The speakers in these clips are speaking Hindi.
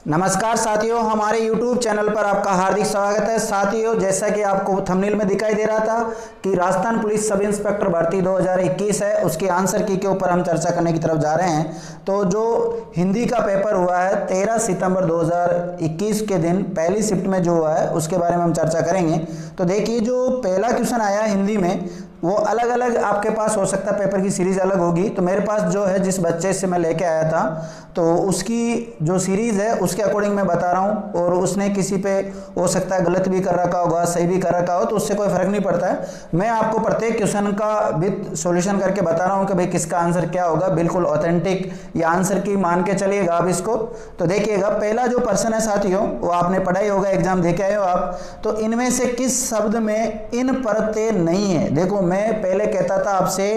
नमस्कार साथियों, हमारे YouTube चैनल पर आपका हार्दिक स्वागत है। साथियों, जैसा कि आपको थंबनेल में दिखाई दे रहा था कि राजस्थान पुलिस सब इंस्पेक्टर भर्ती 2021 है, उसके आंसर की के ऊपर हम चर्चा करने की तरफ जा रहे हैं। तो जो हिंदी का पेपर हुआ है 13 सितंबर 2021 के दिन पहली शिफ्ट में जो हुआ है उसके बारे में हम चर्चा करेंगे। तो देखिए, जो पहला क्वेश्चन आया हिंदी में वो अलग अलग आपके पास हो सकता है, पेपर की सीरीज अलग होगी। तो मेरे पास जो है, जिस बच्चे से मैं लेके आया था तो उसकी जो सीरीज है उसके अकॉर्डिंग मैं बता रहा हूँ, और उसने किसी पे हो सकता है गलत भी कर रखा होगा, सही भी कर रखा हो, तो उससे कोई फर्क नहीं पड़ता है। मैं आपको प्रत्येक क्वेश्चन का विद सॉल्यूशन करके बता रहा हूँ कि भाई किसका आंसर क्या होगा। बिल्कुल ऑथेंटिक ये आंसर की मान के चलिएगा आप इसको। तो देखिएगा, पहला जो पर्सन है साथियों, वो आपने पढ़ा ही होगा, एग्जाम देके आए हो आप। तो इनमें से किस शब्द में इन प्रत्यय नहीं है? देखो, मैं पहले कहता था आपसे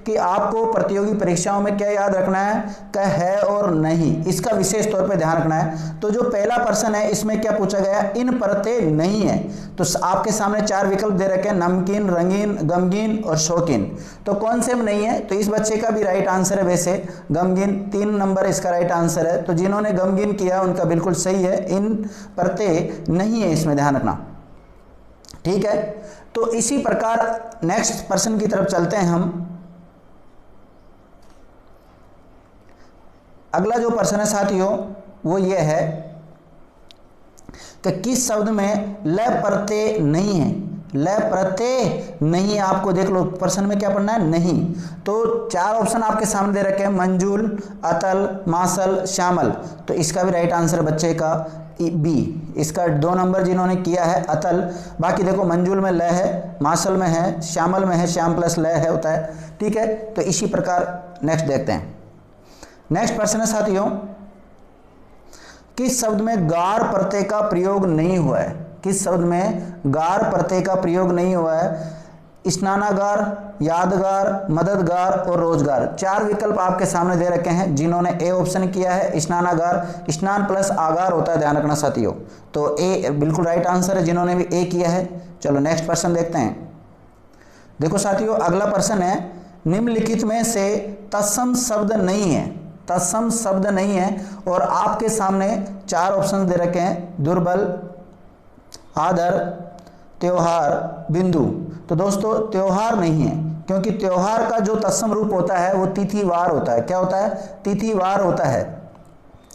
कि आपको प्रतियोगी परीक्षाओं में क्या याद रखना है, क्या है और नहीं, इसका विशेष तौर पे ध्यान रखना है। तो जो पहला पर्सन है इसमें क्या पूछा गया? इन प्रत्यय नहीं है। तो आपके सामने चार विकल्प दे रखे हैं, नमकीन, रंगीन, गमगीन और शौकीन। तो कौन से में नहीं है? तो इस बच्चे का भी राइट आंसर है वैसे गमगीन, 3 नंबर इसका राइट आंसर है। तो जिन्होंने गमगीन किया उनका बिल्कुल सही है, इन प्रत्यय नहीं है, इसमें ध्यान रखना, ठीक है। तो इसी प्रकार नेक्स्ट पर्सन की तरफ चलते हैं हम। अगला जो पर्सन है साथियों वो ये है कि किस शब्द में ल प्रत्यय नहीं है। ल प्रत्यय नहीं है, आपको देख लो पर्सन में क्या पढ़ना है, नहीं। तो चार ऑप्शन आपके सामने दे रखे हैं, मंजूल, अतल, मासल, श्यामल। तो इसका भी राइट आंसर बच्चे का बी, इसका 2 नंबर जिन्होंने किया है अतल। बाकी देखो, मंजूल में ल है, मासल में है, श्यामल में है, श्याम प्लस ल है होता है, ठीक है। तो इसी प्रकार नेक्स्ट देखते हैं। नेक्स्ट प्रश्न है साथियों, किस शब्द में गार प्रत्यय का प्रयोग नहीं हुआ है? किस शब्द में गार प्रत्यय का प्रयोग नहीं हुआ है? स्नानागार, यादगार, मददगार और रोजगार। 4 विकल्प आपके सामने दे रखे हैं। जिन्होंने ए ऑप्शन किया है स्नानागार, स्नान प्लस आगार होता है, ध्यान रखना साथियों। तो ए बिल्कुल राइट आंसर है, जिन्होंने भी ए किया है। चलो नेक्स्ट पर्सन देखते हैं। देखो साथियों, अगला पर्सन है, निम्नलिखित में से तत्सम शब्द नहीं है। तत्सम शब्द नहीं है, और आपके सामने 4 ऑप्शन दे रखे हैं, दुर्बल, आदर, त्योहार, बिंदु। तो दोस्तों त्योहार नहीं है, क्योंकि त्योहार का जो तत्सम रूप होता है वो तिथिवार होता है। क्या होता है? तिथिवार होता है,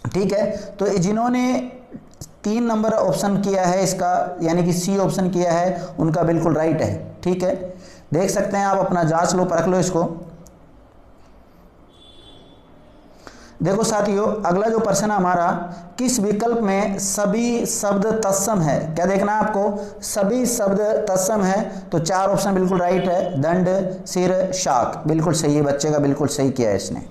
ठीक है। तो जिन्होंने 3 नंबर ऑप्शन किया है इसका, यानी कि सी ऑप्शन किया है, उनका बिल्कुल राइट है, ठीक है। देख सकते हैं आप, अपना जांच लो, परख लो इसको। देखो साथियों, अगला जो प्रश्न है हमारा, किस विकल्प में सभी शब्द तत्सम है? क्या देखना है आपको? सभी शब्द तत्सम है। तो 4 ऑप्शन बिल्कुल राइट है, दंड, सिर, शाक। बिल्कुल सही है, बच्चे का बिल्कुल सही किया है इसने,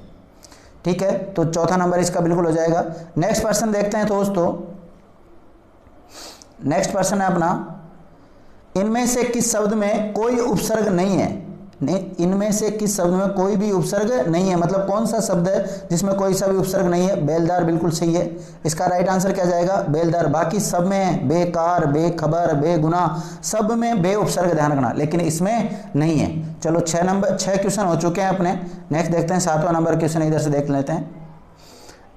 ठीक है। तो चौथा नंबर इसका बिल्कुल हो जाएगा। नेक्स्ट पर्सन देखते हैं दोस्तों। नेक्स्ट पर्सन है अपना, इनमें से किस शब्द में कोई उपसर्ग नहीं है? नहीं, इनमें से किस शब्द में कोई भी उपसर्ग नहीं है, मतलब कौन सा शब्द है जिसमें कोई सा भी उपसर्ग नहीं है? बेलदार बिल्कुल सही है, इसका राइट आंसर क्या जाएगा? बेलदार। बाकी सब में बेकार, बेखबर, बेगुना, सब में बे उपसर्ग, ध्यान रखना, लेकिन इसमें नहीं है। चलो 6 क्वेश्चन हो चुके हैं अपने। नेक्स्ट देखते हैं 7वां नंबर क्वेश्चन, इधर से देख लेते हैं।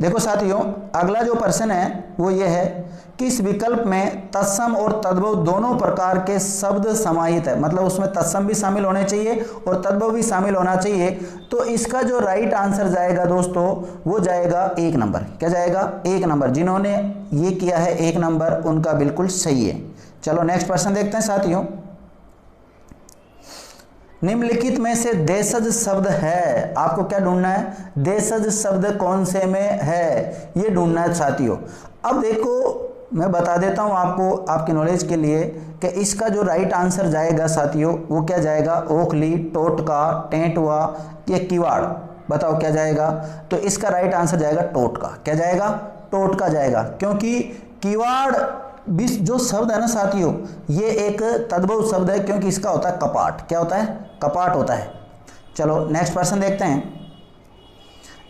देखो साथियों, अगला जो प्रश्न है वो ये है, किस विकल्प में तत्सम और तद्भव दोनों प्रकार के शब्द समाहित है? मतलब उसमें तत्सम भी शामिल होने चाहिए और तद्भव भी शामिल होना चाहिए। तो इसका जो राइट आंसर जाएगा दोस्तों वो जाएगा 1 नंबर। क्या जाएगा? 1 नंबर। जिन्होंने ये किया है 1 नंबर, उनका बिल्कुल सही है। चलो नेक्स्ट प्रश्न देखते हैं साथियों। निम्नलिखित में से देशज शब्द है, आपको क्या ढूंढना है? देशज शब्द कौन से में है, ये ढूंढना है साथियों। अब देखो, मैं बता देता हूं आपको, आपकी नॉलेज के लिए, कि इसका जो राइट आंसर जाएगा साथियों वो क्या जाएगा? ओखली, टोटका, टेंटुआ या किवाड़। बताओ क्या जाएगा? तो इसका राइट आंसर जाएगा टोटका। क्या जाएगा? टोटका जाएगा, क्योंकि किवाड़ जो शब्द है ना साथियों, ये एक तद्भव शब्द है, क्योंकि इसका होता है कपाट। क्या होता है? कपाट होता है। चलो नेक्स्ट प्रश्न देखते हैं।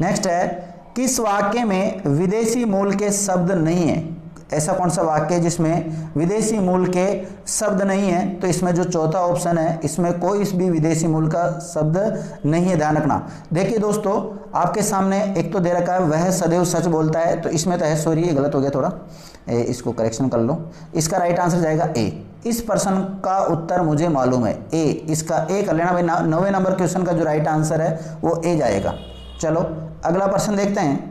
नेक्स्ट है, किस वाक्य में विदेशी मूल के शब्द नहीं है? ऐसा कौन सा वाक्य है जिसमें विदेशी मूल के शब्द नहीं है? तो इसमें जो चौथा ऑप्शन है, इसमें कोई भी विदेशी मूल का शब्द नहीं है, ध्यान रखना। देखिए दोस्तों, आपके सामने एक तो दे रखा है वह सदैव सच बोलता है, तो इसमें तो है, सॉरी ये गलत हो गया थोड़ा, इसको करेक्शन कर लो। इसका राइट आंसर जाएगा ए। इस प्रश्न का उत्तर मुझे मालूम है, ए। इसका ए कर लेना भाई, 9वें नंबर क्वेश्चन का जो राइट आंसर है वो ए जाएगा। चलो अगला प्रश्न देखते हैं।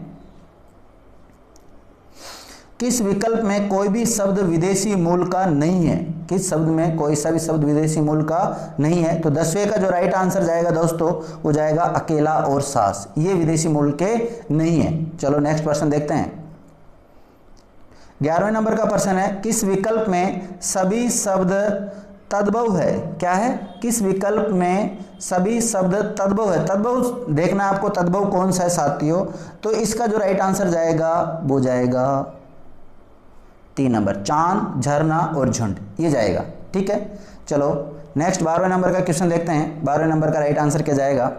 किस विकल्प में कोई भी शब्द विदेशी मूल का नहीं है? किस शब्द में कोई सा भी शब्द विदेशी मूल का नहीं है? तो 10वें का जो राइट आंसर जाएगा दोस्तों वो जाएगा अकेला और सास, ये विदेशी मूल के नहीं है। चलो नेक्स्ट प्रश्न देखते हैं। 11वें नंबर का प्रश्न है, किस विकल्प में सभी शब्द तद्भव है? क्या है? किस विकल्प में सभी शब्द तद्भव है? तद्भव देखना आपको, तद्भव कौन सा है साथियों? तो इसका जो राइट आंसर जाएगा वो जाएगा 3 नंबर, चांद, झरना और झुंड, ये जाएगा। ठीक है, चलो नेक्स्ट 12वें नंबर का क्वेश्चन देखते हैं। 12वें नंबर का राइट आंसर क्या जाएगा?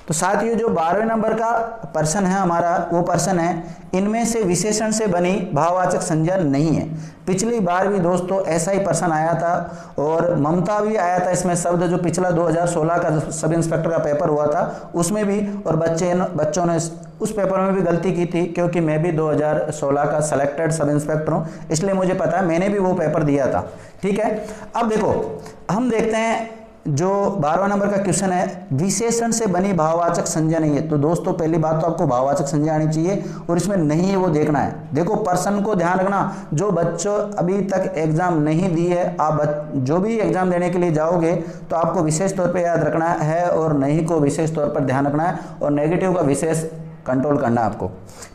तो साथियों जो 12वें नंबर का प्रश्न है हमारा, वो प्रश्न है, इनमें से विशेषण से बनी भाववाचक संज्ञा नहीं है। पिछली बार भी दोस्तों ऐसा ही प्रश्न आया था और ममता भी आया था इसमें शब्द, जो पिछला 2016 का सब इंस्पेक्टर का पेपर हुआ था उसमें भी, और बच्चों ने उस पेपर में भी गलती की थी, क्योंकि मैं भी 2016 का सेलेक्टेड सब इंस्पेक्टर हूँ, इसलिए मुझे पता है, मैंने भी वो पेपर दिया था। ठीक है, अब देखो हम देखते हैं जो 12वां नंबर का क्वेश्चन है, विशेषण से बनी भाववाचक संज्ञा नहीं है। तो दोस्तों पहली बात तो आपको भाववाचक संज्ञा आनी चाहिए और इसमें नहीं है वो देखना है। देखो प्रश्न को ध्यान रखना, जो बच्चों अभी तक एग्जाम नहीं दी है, आप जो भी एग्जाम देने के लिए जाओगे तो आपको विशेष तौर पर याद रखना है और नहीं को विशेष तौर पर ध्यान रखना है और नेगेटिव का विशेष कंट्रोल करना है आपको।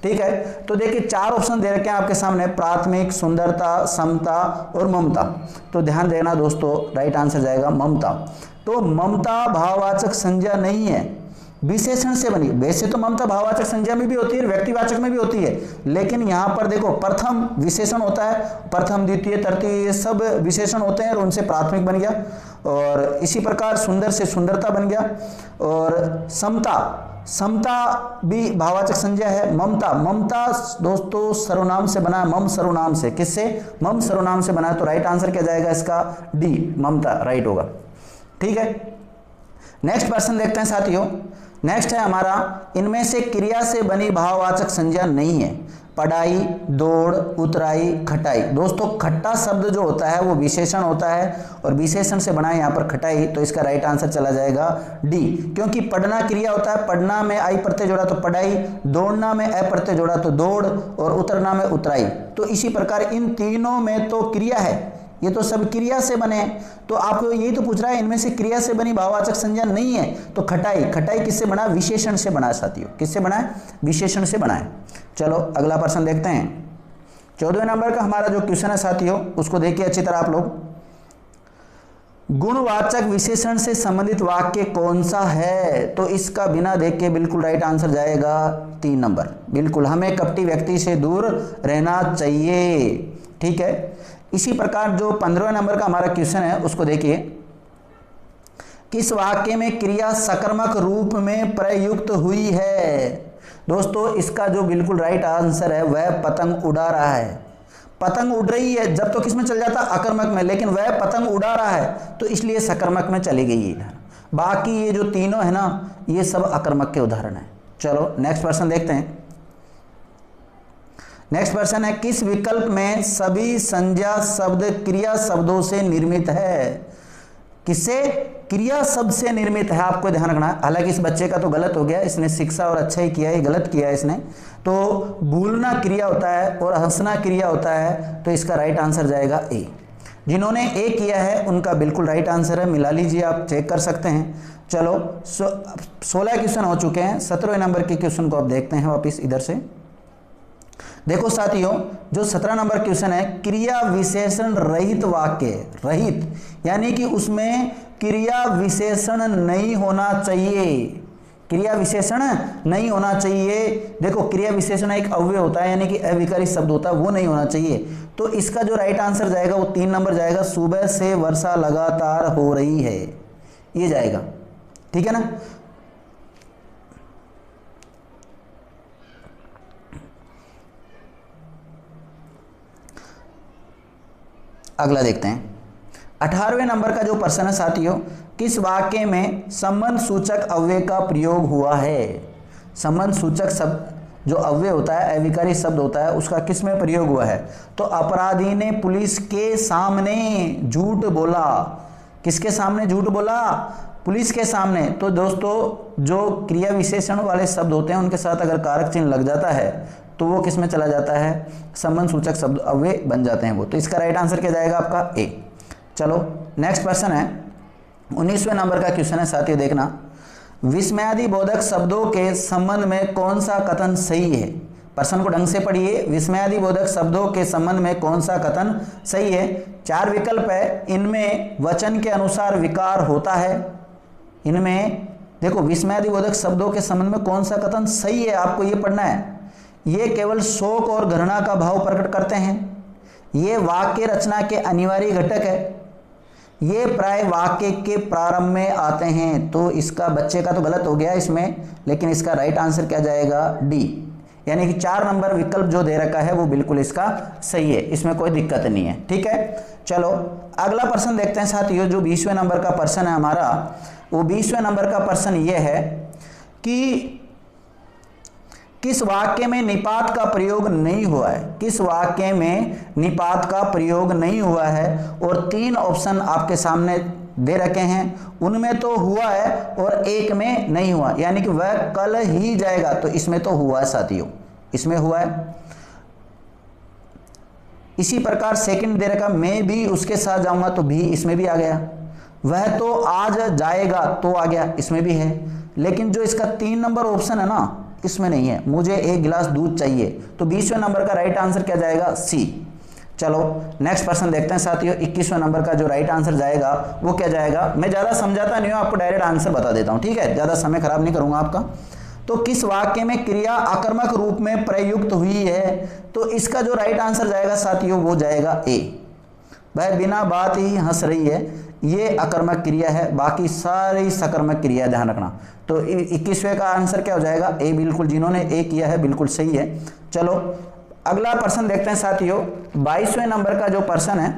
ठीक है, तो देखिए 4 ऑप्शन दे रखे हैं आपके सामने, प्राथमिक, सुंदरता, समता और ममता। तो ध्यान देना दोस्तों, राइट आंसर जाएगा ममता। तो ममता भाववाचक संज्ञा नहीं है, विशेषण से बनी। वैसे तो ममता भाववाचक संज्ञा में भी होती है, व्यक्तिवाचक में भी होती है, लेकिन यहाँ पर देखो प्रथम विशेषण होता है, प्रथम, द्वितीय, तृतीय, ये सब विशेषण होते हैं और उनसे प्राथमिक बन गया। और इसी प्रकार सुंदर से सुंदरता बन गया। और समता, समता भी भाववाचक संज्ञा है। ममता, ममता दोस्तों सर्वनाम से बना है, मम सर्वनाम से। किससे? मम सर्वनाम से बना है। तो राइट आंसर क्या जाएगा इसका? डी, ममता राइट होगा। ठीक है, नेक्स्ट प्रश्न देखते हैं साथियों। नेक्स्ट है हमारा, इनमें से क्रिया से बनी भाववाचक संज्ञा नहीं है। पढ़ाई, दौड़, उतराई, खटाई। दोस्तों खट्टा शब्द जो होता है वो विशेषण होता है और विशेषण से बना है यहाँ पर खटाई, तो इसका राइट आंसर चला जाएगा डी, क्योंकि पढ़ना क्रिया होता है, पढ़ना में आई प्रत्यय जोड़ा तो पढ़ाई, दौड़ना में अ प्रत्यय जोड़ा तो दौड़ और उतरना में उतराई। तो इसी प्रकार इन तीनों में तो क्रिया है, ये तो सब क्रिया से बने। तो आपको यही तो पूछ रहा है, इनमें से क्रिया से बनी भाववाचक संज्ञा नहीं है। तो खटाई, खटाई किससे बना? विशेषण से बना है साथियों। किससे बना है? विशेषण से बना है। चलो अगला प्रश्न देखते हैं। 14वें नंबर का हमारा जो क्वेश्चन है साथियों, उसको देखिए अच्छी तरह आप लोग। गुणवाचक विशेषण से संबंधित वाक्य कौन सा है? तो इसका बिना देख के बिल्कुल राइट आंसर जाएगा 3 नंबर। बिल्कुल, हमें कपटी व्यक्ति से दूर रहना चाहिए। ठीक है, इसी प्रकार जो 15वें नंबर का हमारा क्वेश्चन है उसको देखिए। किस वाक्य में क्रिया सकर्मक रूप में प्रयुक्त हुई है? दोस्तों इसका जो बिल्कुल राइट आंसर है वह पतंग उड़ा रहा है। पतंग उड़ रही है, जब तो किसमें चल जाता? अकर्मक में, लेकिन वह पतंग उड़ा रहा है तो इसलिए सकर्मक में चली गई है। बाकी ये जो तीनों है ना, ये सब अकर्मक के उदाहरण है। चलो नेक्स्ट प्रश्न देखते हैं। नेक्स्ट प्रश्न है, किस विकल्प में सभी संज्ञा शब्द क्रिया शब्दों से निर्मित है? किससे? क्रिया शब्द से निर्मित है, आपको ध्यान रखना है। हालांकि इस बच्चे का तो गलत हो गया, इसने शिक्षा और अच्छा ही किया है, गलत किया है इसने। तो भूलना क्रिया होता है और हंसना क्रिया होता है, तो इसका राइट आंसर जाएगा ए। जिन्होंने ए किया है उनका बिल्कुल राइट आंसर है, मिला लीजिए, आप चेक कर सकते हैं। चलो 16 क्वेश्चन हो चुके हैं। 17वें नंबर के क्वेश्चन को आप देखते हैं वापिस इधर से। देखो साथियों, जो 17 नंबर क्वेश्चन है, क्रिया विशेषण रहित वाक्य, रहित यानी कि उसमें क्रिया विशेषण नहीं होना चाहिए। क्रिया विशेषण नहीं होना चाहिए। देखो क्रिया विशेषण एक अव्यय होता है, यानी कि अविकरित शब्द होता है, वो नहीं होना चाहिए। तो इसका जो राइट आंसर जाएगा वो 3 नंबर जाएगा, सुबह से वर्षा लगातार हो रही है, ये जाएगा। ठीक है ना। अगला देखते हैं। 18वें नंबर का जो प्रश्न है साथियों, किस वाक्य में संबंध सूचक अव्यय का प्रयोग हुआ है? संबंध सूचक शब्द जो अव्यय होता है, अविकारी शब्द होता है, उसका किस में प्रयोग हुआ है? तो अपराधी ने पुलिस के सामने झूठ बोला। किसके सामने झूठ बोला? पुलिस के सामने। तो दोस्तों जो क्रिया विशेषण वाले शब्द होते हैं उनके साथ अगर कारक चिन्ह लग जाता है तो वो किस में चला जाता है? संबंध सूचक शब्द अव्यय बन जाते हैं वो। तो इसका राइट आंसर क्या जाएगा आपका? ए। चलो नेक्स्ट क्वेश्चन है 19वें नंबर का क्वेश्चन है साथियों, देखना। विस्मयादि बोधक शब्दों के संबंध में कौन सा कथन सही है? प्रश्न को ढंग से पढ़िए। विस्मयादि बोधक शब्दों के संबंध में कौन सा कथन सही है? 4 विकल्प है, इनमें वचन के अनुसार विकार होता है। इनमें देखो विस्मयादि बोधक शब्दों के संबंध में कौन सा कथन सही है, आपको ये पढ़ना है। ये केवल शोक और घृणा का भाव प्रकट करते हैं। ये वाक्य रचना के अनिवार्य घटक है। ये प्राय वाक्य के प्रारंभ में आते हैं। तो इसका बच्चे का तो गलत हो गया इसमें, लेकिन इसका राइट आंसर क्या जाएगा? डी। यानी कि 4 नंबर विकल्प जो दे रखा है वो बिल्कुल इसका सही है, इसमें कोई दिक्कत नहीं है। ठीक है, चलो अगला प्रश्न देखते हैं साथियों। जो 20वें नंबर का प्रश्न है हमारा, वो 20वें नंबर का प्रश्न ये है कि किस वाक्य में निपात का प्रयोग नहीं हुआ है? किस वाक्य में निपात का प्रयोग नहीं हुआ है? और 3 ऑप्शन आपके सामने दे रखे हैं, उनमें तो हुआ है और एक में नहीं हुआ, यानी कि वह कल ही जाएगा। तो इसमें तो हुआ है साथियों, इसमें हुआ है। इसी प्रकार सेकंड दे रखा, मैं भी उसके साथ जाऊंगा, तो भी इसमें भी आ गया। वह तो आज जाएगा, तो आ गया, इसमें भी है। लेकिन जो इसका 3 नंबर ऑप्शन है ना, इसमें नहीं है। मुझे 1 गिलास दूध चाहिए। तो 20वें नंबर का राइट आंसर क्या जाएगा? सी। चलो नेक्स्ट प्रश्न देखते हैं साथियों। 21वें नंबर का जो राइट आंसर जाएगा वो क्या जाएगा? मैं ज़्यादा समझाता नहीं हूँ, आपको डायरेक्ट आंसर बता देता हूँ, ठीक है? ज़्यादा समय खराब नहीं करूँगा आपका। तो किस वाक्य में क्रिया आकर्मक रूप में प्रयुक्त हुई है? तो इसका जो राइट आंसर जाएगा साथियों वो जाएगा ए। वह बिना बात ही हंस रही है, ये अकर्मक क्रिया है, बाकी सारी सकर्मक क्रिया, ध्यान रखना। तो 21वें का आंसर क्या हो जाएगा? ए। बिल्कुल, जिन्होंने ए किया है बिल्कुल सही है। चलो अगला प्रश्न देखते हैं साथियों। 22वें नंबर का जो प्रश्न है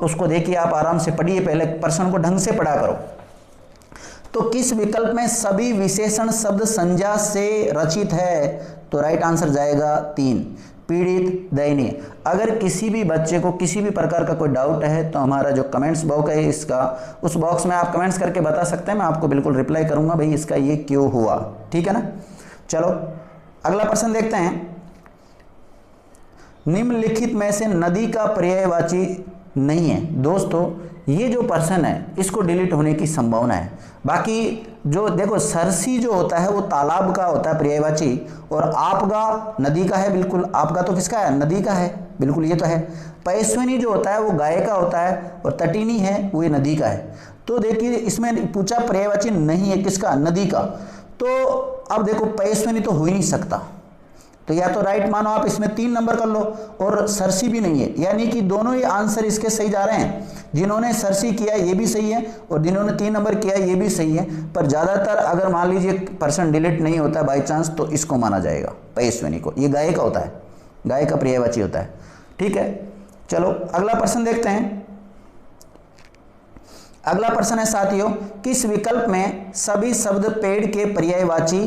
उसको देखिए, आप आराम से पढ़िए, पहले प्रश्न को ढंग से पढ़ा करो। तो किस विकल्प में सभी विशेषण शब्द संज्ञा से रचित है? तो राइट आंसर जाएगा 3, पीड़ित, दयनीय। अगर किसी भी बच्चे को किसी भी प्रकार का कोई डाउट है तो हमारा जो कमेंट्स बॉक्स है इसका, उस बॉक्स में आप कमेंट्स करके बता सकते हैं, मैं आपको बिल्कुल रिप्लाई करूंगा भाई इसका ये क्यों हुआ, ठीक है ना। चलो अगला प्रश्न देखते हैं। निम्नलिखित में से नदी का पर्यायवाची नहीं है। दोस्तों ये जो प्रश्न है इसको डिलीट होने की संभावना है। बाकी जो देखो सरसी जो होता है वो तालाब का होता है पर्यायवाची, और आपगा नदी का है। बिल्कुल, आपगा तो किसका है? नदी का है, बिल्कुल ये तो है। पैस्विनी जो होता है वो गाय का होता है, और तटीनी है वो ये नदी का है। तो देखिए इसमें पूछा पर्यायवाची नहीं है, किसका? नदी का। तो अब देखो पैस्विनी तो हो ही नहीं सकता, तो या तो राइट मानो आप, इसमें 3 नंबर कर लो, और सरसी भी नहीं है, यानी कि दोनों ही आंसर इसके सही जा रहे हैं। जिन्होंने सरसी किया ये भी सही है, और जिन्होंने 3 नंबर किया ये भी सही है। पर ज़्यादातर अगर मान लीजिए पर्सन डिलीट नहीं होता बाई चांस, तो इसको माना जाएगा पैस्विनी को। ये गाय का होता है, गाय का पर्यायवाची होता है, ठीक है। चलो अगला प्रश्न देखते हैं। अगला प्रश्न है साथियों, किस विकल्प में सभी शब्द पेड़ के पर्यायवाची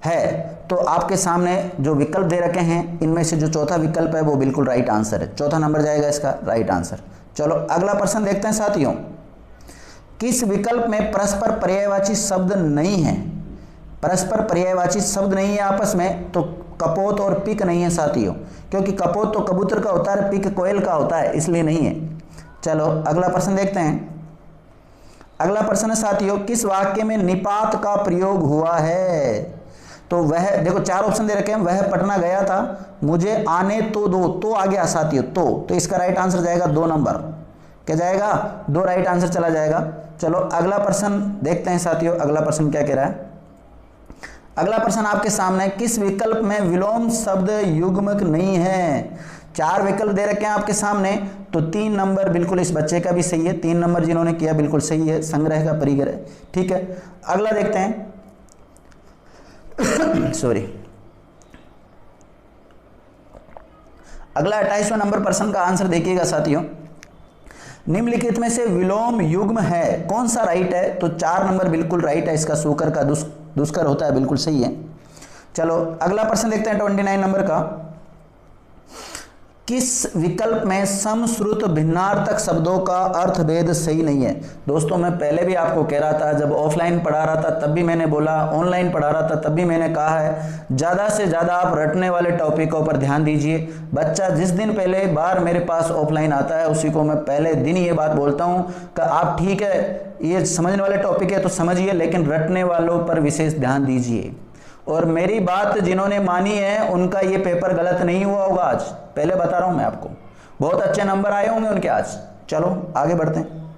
है? तो आपके सामने जो विकल्प दे रखे हैं इनमें से जो चौथा विकल्प है वो बिल्कुल राइट आंसर है। चौथा नंबर जाएगा इसका राइट आंसर। चलो अगला प्रश्न देखते हैं साथियों। किस विकल्प में परस्पर पर्यायवाची शब्द नहीं है? परस्पर पर्यायवाची शब्द नहीं है आपस में, तो कपोत और पिक नहीं है साथियों, क्योंकि कपोत तो कबूतर का होता है, पिक कोयल का होता है, इसलिए नहीं है। चलो अगला प्रश्न देखते हैं। अगला प्रश्न है साथियों, किस वाक्य में निपात का प्रयोग हुआ है? तो वह देखो 4 ऑप्शन दे रखे हैं। वह पटना गया था, मुझे आने तो दो, तो आ गया साथियों, तो इसका राइट आंसर जाएगा 2 नंबर। क्या जाएगा? 2 राइट आंसर चला जाएगा। चलो अगला प्रश्न देखते हैं साथियों। अगला प्रश्न क्या कह रहा है? अगला प्रश्न आपके सामने, किस विकल्प में विलोम शब्द युग्मक नहीं है? 4 विकल्प दे रखे हैं आपके सामने, तो 3 नंबर बिल्कुल इस बच्चे का भी सही है। 3 नंबर जिन्होंने किया बिल्कुल सही है, संग्रह का परिग्रह, ठीक है। अगला देखते हैं सॉरी, अगला 28वां नंबर प्रश्न का आंसर देखिएगा साथियों। निम्नलिखित में से विलोम युग्म है, कौन सा राइट है? तो 4 नंबर बिल्कुल राइट है इसका, सूकर का दुष्कर होता है, बिल्कुल सही है। चलो अगला प्रश्न देखते हैं 29 नंबर का। किस विकल्प में समश्रुत भिन्नार्थक शब्दों का अर्थभेद सही नहीं है? दोस्तों मैं पहले भी आपको कह रहा था, जब ऑफलाइन पढ़ा रहा था तब भी मैंने बोला, ऑनलाइन पढ़ा रहा था तब भी मैंने कहा है, ज़्यादा से ज़्यादा आप रटने वाले टॉपिकों पर ध्यान दीजिए। बच्चा जिस दिन पहले बार मेरे पास ऑफलाइन आता है उसी को मैं पहले दिन ये बात बोलता हूँ कि आप ठीक है ये समझने वाले टॉपिक है तो समझिए, लेकिन रटने वालों पर विशेष ध्यान दीजिए। और मेरी बात जिन्होंने मानी है उनका ये पेपर गलत नहीं हुआ होगा आज, पहले बता रहा हूं मैं आपको, बहुत अच्छे नंबर आए होंगे उनके आज। चलो आगे बढ़ते हैं।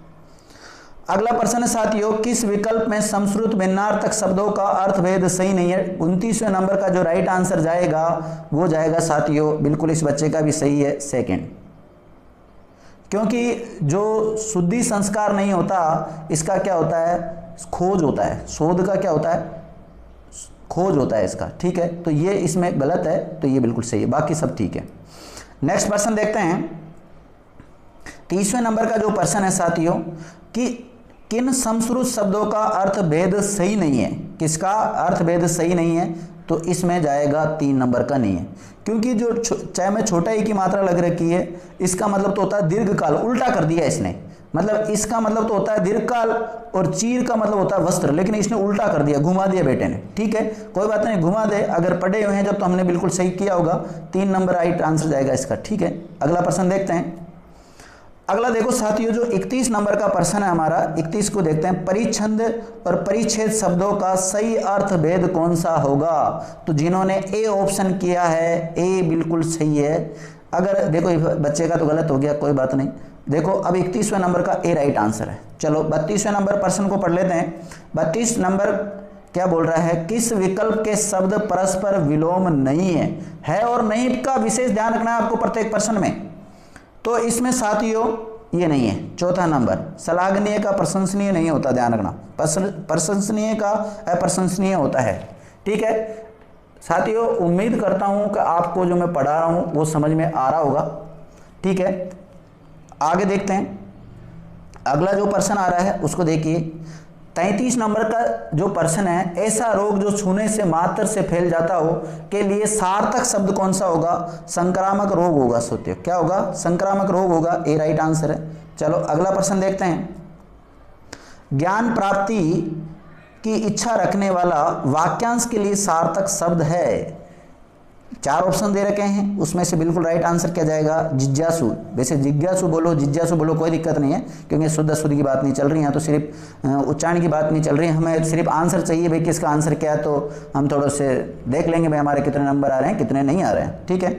अगला प्रश्न है साथियों, किस विकल्प में समश्रुत भिन्नार्थक शब्दों का अर्थभेद सही नहीं है? 29वें नंबर का जो राइट आंसर जाएगा वो जाएगा साथियों, बिल्कुल इस बच्चे का भी सही है, सेकंड। क्योंकि जो शुद्धि संस्कार नहीं होता इसका क्या होता है, खोज होता है। शोध का क्या होता है, खोज होता है इसका, ठीक है। तो ये इसमें गलत है, तो ये बिल्कुल सही है, बाकी सब ठीक है। नेक्स्ट प्रश्न देखते हैं। 30वें नंबर का जो प्रश्न है साथियों, कि किन समश्रुत शब्दों का अर्थभेद सही नहीं है? किसका अर्थभेद सही नहीं है? तो इसमें जाएगा 3 नंबर का नहीं है, क्योंकि जो चाहे में छोटा ई की मात्रा लग रखी है, इसका मतलब तो होता है दीर्घकाल, उल्टा कर दिया इसने। मतलब इसका मतलब तो होता है दीर्घकाल और चीर का मतलब होता है वस्त्र, लेकिन इसने उल्टा कर दिया, घुमा दिया बेटे ने। ठीक है, कोई बात नहीं, घुमा दे, अगर पढ़े हुए हैं जब तो हमने बिल्कुल सही किया होगा। 3 नंबर राइट आंसर जाएगा इसका। ठीक है, अगला प्रश्न देखते हैं। अगला देखो साथियों, जो 31 नंबर का प्रश्न है हमारा, 31 को देखते हैं। परिच्छंद और परिच्छेद शब्दों का सही अर्थ भेद कौन सा होगा? तो जिन्होंने ए ऑप्शन किया है, ए बिल्कुल सही है। अगर देखो बच्चे का तो गलत हो गया, कोई बात नहीं। देखो अब 31वें नंबर का ए राइट आंसर है। चलो 32वें नंबर प्रश्न को पढ़ लेते हैं। 32 नंबर क्या बोल रहा है? किस विकल्प के शब्द परस्पर विलोम नहीं है और नहीं का विशेष ध्यान रखना है आपको प्रत्येक प्रश्न में। तो इसमें साथियों ये नहीं है। चौथा नंबर, श्लाघनीय का प्रशंसनीय नहीं होता, ध्यान रखना। प्रशंसनीय का अप्रशंसनीय होता है। ठीक है साथियों, उम्मीद करता हूं कि आपको जो मैं पढ़ा रहा हूं वो समझ में आ रहा होगा। ठीक है, आगे देखते हैं। अगला जो प्रश्न आ रहा है उसको देखिए। 33 नंबर का जो प्रश्न है, ऐसा रोग जो छूने से मात्र से फैल जाता हो के लिए सार्थक शब्द कौन सा होगा? संक्रामक रोग होगा साथियों। क्या होगा? संक्रामक रोग होगा, ए राइट आंसर है। चलो अगला प्रश्न देखते हैं। ज्ञान प्राप्ति की इच्छा रखने वाला वाक्यांश के लिए सार्थक शब्द है। 4 ऑप्शन दे रखे हैं, उसमें से बिल्कुल राइट आंसर क्या जाएगा? जिज्ञासु। वैसे जिज्ञासु बोलो, जिज्ञासु बोलो, कोई दिक्कत नहीं है, क्योंकि शुद्ध अशुद्ध की बात नहीं चल रही है, तो सिर्फ उच्चारण की बात नहीं चल रही है। हमें सिर्फ आंसर चाहिए भाई, किसका आंसर क्या है, तो हम थोड़े से देख लेंगे भाई हमारे कितने नंबर आ रहे हैं, कितने नहीं आ रहे हैं। ठीक है,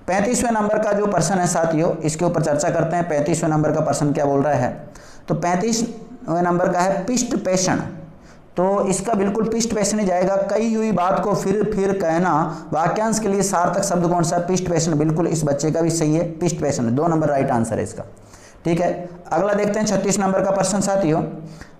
35वें नंबर का जो प्रश्न है साथियों, इसके ऊपर चर्चा करते हैं। 35वें नंबर का प्रश्न क्या बोल रहा है? तो 35वें नंबर का है पिष्ट पेषण। तो इसका बिल्कुल पिष्ट पेषण ही जाएगा। कही हुई बात को फिर कहना, वाक्यांश के लिए सार्थक शब्द कौन सा? पिष्ट पेषण। बिल्कुल इस बच्चे का भी सही है, पिष्ट पेषण। 2 नंबर राइट आंसर है इसका। ठीक है, अगला देखते हैं 36 नंबर का प्रश्न साथियों।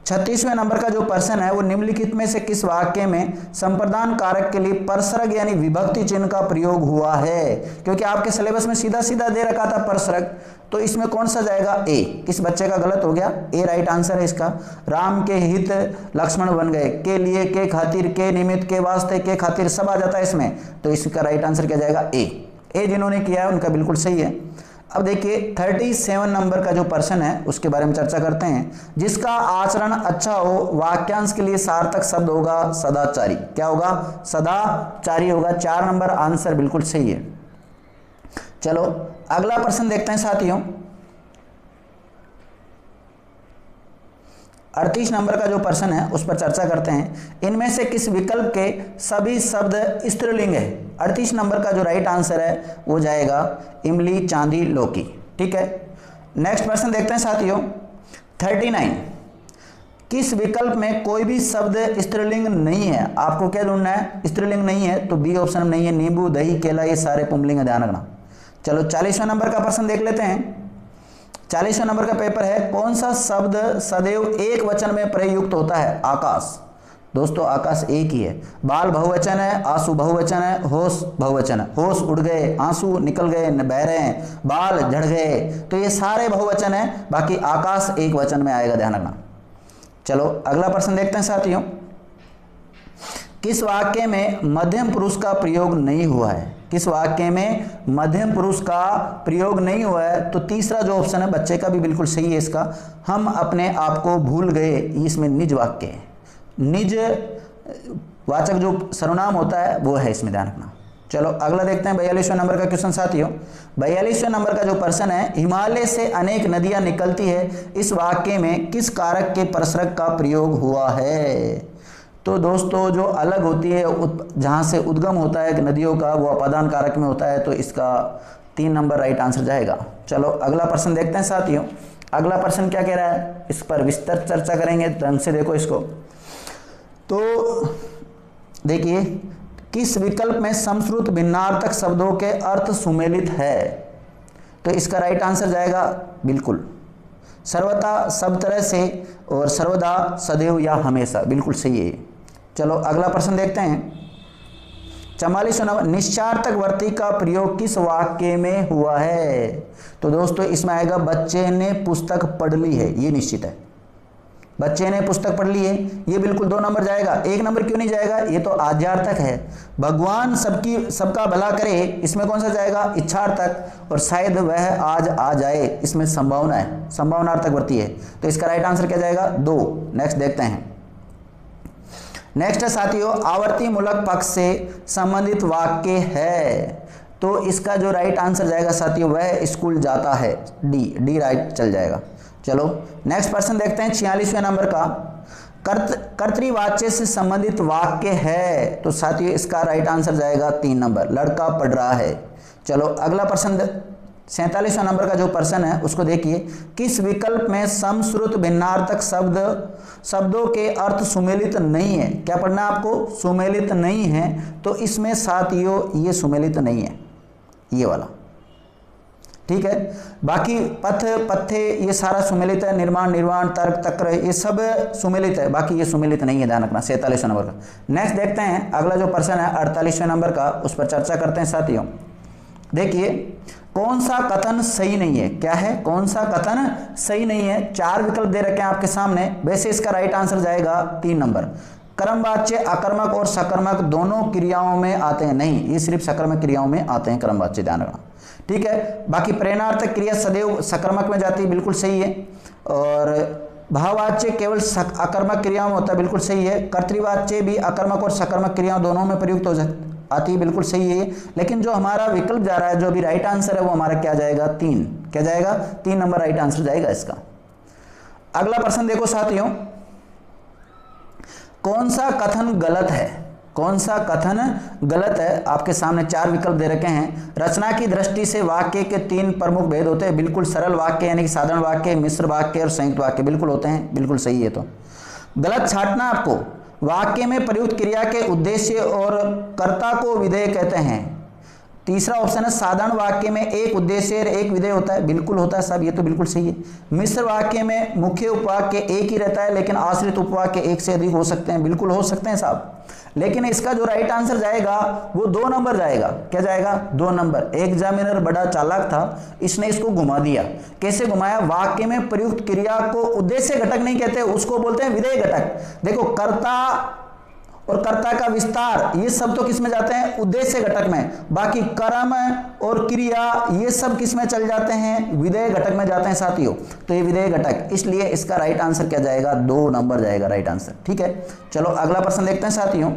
36वें नंबर का जो प्रश्न है वो निम्नलिखित में से किस वाक्य में संप्रदान कारक के लिए परसर्ग यानी विभक्ति चिन्ह का प्रयोग हुआ है? क्योंकि आपके सिलेबस में सीधा सीधा दे रखा था परसर्ग, तो इसमें कौन सा जाएगा? ए। किस बच्चे का गलत हो गया? ए राइट आंसर है इसका। राम के हित लक्ष्मण बन गए, के लिए, के खातिर, के निमित्त, के वास्ते, के खातिर, सब आ जाता है इसमें, तो इसका राइट आंसर क्या जाएगा? ए। ए जिन्होंने किया है उनका बिल्कुल सही है। अब देखिए 37 नंबर का जो प्रश्न है उसके बारे में चर्चा करते हैं। जिसका आचरण अच्छा हो, वाक्यांश के लिए सार्थक शब्द होगा सदाचारी। क्या होगा? सदाचारी होगा। 4 नंबर आंसर बिल्कुल सही है। चलो अगला प्रश्न देखते हैं साथियों। 38 नंबर का जो प्रश्न है उस पर चर्चा करते हैं। इनमें से किस विकल्प के सभी शब्द स्त्रीलिंग है? 38 नंबर का जो राइट आंसर है वो जाएगा इमली, चांदी, लौकी। ठीक है, नेक्स्ट प्रश्न देखते हैं साथियों। 39, किस विकल्प में कोई भी शब्द स्त्रीलिंग नहीं है? आपको क्या ढूंढना है? स्त्रीलिंग नहीं है तो बी ऑप्शन नहीं है। नींबू, दही, केला, ये सारे पुंलिंग है, ध्यान रखना। चलो 40वें नंबर का प्रश्न देख लेते हैं। 40वें नंबर का पेपर है, कौन सा शब्द सदैव एक वचन में प्रयुक्त होता है? आकाश। दोस्तों आकाश एक ही है। बाल बहुवचन है, आंसू बहुवचन है, होश बहुवचन है। होश उड़ गए, आंसू निकल गए, बह रहे हैं, बाल झड़ गए, तो ये सारे बहुवचन है। बाकी आकाश एक वचन में आएगा, ध्यान रखना। चलो अगला प्रश्न देखते हैं साथियों। किस वाक्य में मध्यम पुरुष का प्रयोग नहीं हुआ है? किस वाक्य में मध्यम पुरुष का प्रयोग नहीं हुआ है? तो तीसरा जो ऑप्शन है बच्चे का भी बिल्कुल सही है इसका, हम अपने आप को भूल गए, इसमें निज वाक्य है। निज वाचक जो सर्वनाम होता है वो है, इसमें ध्यान रखना। चलो अगला देखते हैं 42वें नंबर का क्वेश्चन साथियों। 42वें नंबर का जो प्रश्न है, हिमालय से अनेक नदियां निकलती है, इस वाक्य में किस कारक के परसरक का प्रयोग हुआ है? तो दोस्तों जो अलग होती है, जहां से उद्गम होता है नदियों का, वो अपादान कारक में होता है, तो इसका 3 नंबर राइट आंसर जाएगा। चलो अगला प्रश्न देखते हैं साथियों। अगला प्रश्न क्या कह रहा है, इस पर विस्तृत चर्चा करेंगे, ढंग से देखो इसको। तो देखिए, किस विकल्प में समश्रुत भिन्नार्थक शब्दों के अर्थ सुमेलित है? तो इसका राइट आंसर जाएगा बिल्कुल सर्वथा, सब तरह से, और सर्वदा, सदैव या हमेशा, बिल्कुल सही है। चलो अगला प्रश्न देखते हैं 44वां नंबर, निश्चार्थक वर्ती का प्रयोग किस वाक्य में हुआ है? तो दोस्तों इसमें आएगा बच्चे ने पुस्तक पढ़ ली है, ये निश्चित है, बच्चे ने पुस्तक पढ़ ली है, ये बिल्कुल 2 नंबर जाएगा। 1 नंबर क्यों नहीं जाएगा? ये तो आद्यार्थक है। भगवान सबका भला करे, इसमें कौन सा जाएगा? इच्छार्थक। और शायद वह आज आ जाए, इसमें संभावना है, संभावनार्थक वर्ती है, तो इसका राइट आंसर क्या जाएगा? 2। नेक्स्ट देखते हैं। नेक्स्ट है साथियों, आवर्ती मूलक पक्ष से संबंधित वाक्य है, तो इसका जो राइट आंसर जाएगा साथियों, वह स्कूल जाता है, डी राइट चल जाएगा। चलो नेक्स्ट प्रश्न देखते हैं 46वें नंबर का, कर्तृवाच्य से संबंधित वाक्य है, तो साथियों इसका राइट आंसर जाएगा 3 नंबर, लड़का पढ़ रहा है। चलो अगला प्रश्न 47वें नंबर का जो प्रश्न है उसको देखिए, किस विकल्प में समश्रुत भिन्नार्थक शब्दों के अर्थ सुमेलित नहीं है? क्या पढ़ना है आपको? सुमेलित नहीं है, तो इसमें साथियों ये सुमेलित नहीं है, ये वाला, ठीक है। बाकी पथ, पथे, ये सारा सुमेलित है, निर्माण, निर्वाण, तर्क, तक्र, ये सब सुमेलित है, बाकी ये सुमेलित नहीं है, ध्यान रखना। 47वें नंबर का। नेक्स्ट देखते हैं अगला जो प्रश्न है 48वें नंबर का, उस पर चर्चा करते हैं साथियों। देखिए, कौन सा कथन सही नहीं है? क्या है? कौन सा कथन सही नहीं है? 4 विकल्प दे रखे हैं आपके सामने, वैसे इसका राइट आंसर जाएगा 3 नंबर। कर्मवाच्य अकर्मक और सकर्मक दोनों क्रियाओं में आते हैं, नहीं, ये सिर्फ सकर्मक क्रियाओं में आते हैं कर्मवाच्य, ध्यान रखना, ठीक है। बाकी प्रेरणार्थक क्रिया सदैव सकर्मक में जाती है, बिल्कुल सही है। और भाववाच्य केवल अकर्मक क्रियाओं में होता है, बिल्कुल सही है। कर्तृवाच्य भी अकर्मक और सकर्मक क्रियाओं दोनों में प्रयुक्त हो आती है, बिल्कुल सही है। लेकिन जो हमारा विकल्प जा रहा है, जो भी राइट आंसर है, वो हमारा क्या जाएगा? 3। क्या जाएगा? 3 नंबर राइट आंसर जाएगा इसका। अगला प्रश्न देखो साथियों, कौन सा कथन गलत है? कौन सा कथन गलत है? आपके सामने 4 विकल्प दे रखे हैं। रचना की दृष्टि से वाक्य के 3 प्रमुख भेद होते हैं, बिल्कुल सरल वाक्य यानी कि साधारण वाक्य, मिश्र वाक्य और संयुक्त वाक्य, बिल्कुल होते हैं, बिल्कुल सही है। तो गलत छांटना आपको, वाक्य में प्रयुक्त क्रिया के उद्देश्य और कर्ता को विधेय कहते हैं। तीसरा ऑप्शन है साधारण वाक्य में एक उद्देश्य और एक विधेय होता है, बिल्कुल होता है साहब, ये तो बिल्कुल सही है। मिश्र वाक्य में मुख्य उपवाक्य एक ही रहता है, लेकिन आश्रित उपवाक्य 1 से अधिक हो सकते हैं, बिल्कुल हो सकते हैं साहब। लेकिन इसका जो राइट आंसर जाएगा वो 2 नंबर जाएगा। क्या जाएगा? 2 नंबर। एग्जामिनर बड़ा चालाक था, इसने इसको घुमा दिया। कैसे घुमाया? वाक्य में प्रयुक्त क्रिया को उद्देश्य घटक नहीं कहते, उसको बोलते हैं विधेय घटक। देखो, कर्ता और कर्ता का विस्तार, ये सब तो किस में जाते हैं? उद्देश्य घटक में। बाकी कर्म और क्रिया ये सब किस में चल जाते हैं? विधेय घटक में जाते हैं साथियों। तो ये विधेय घटक, इसलिए इसका राइट आंसर क्या जाएगा? 2 नंबर जाएगा राइट आंसर, ठीक है। चलो अगला प्रश्न देखते हैं साथियों।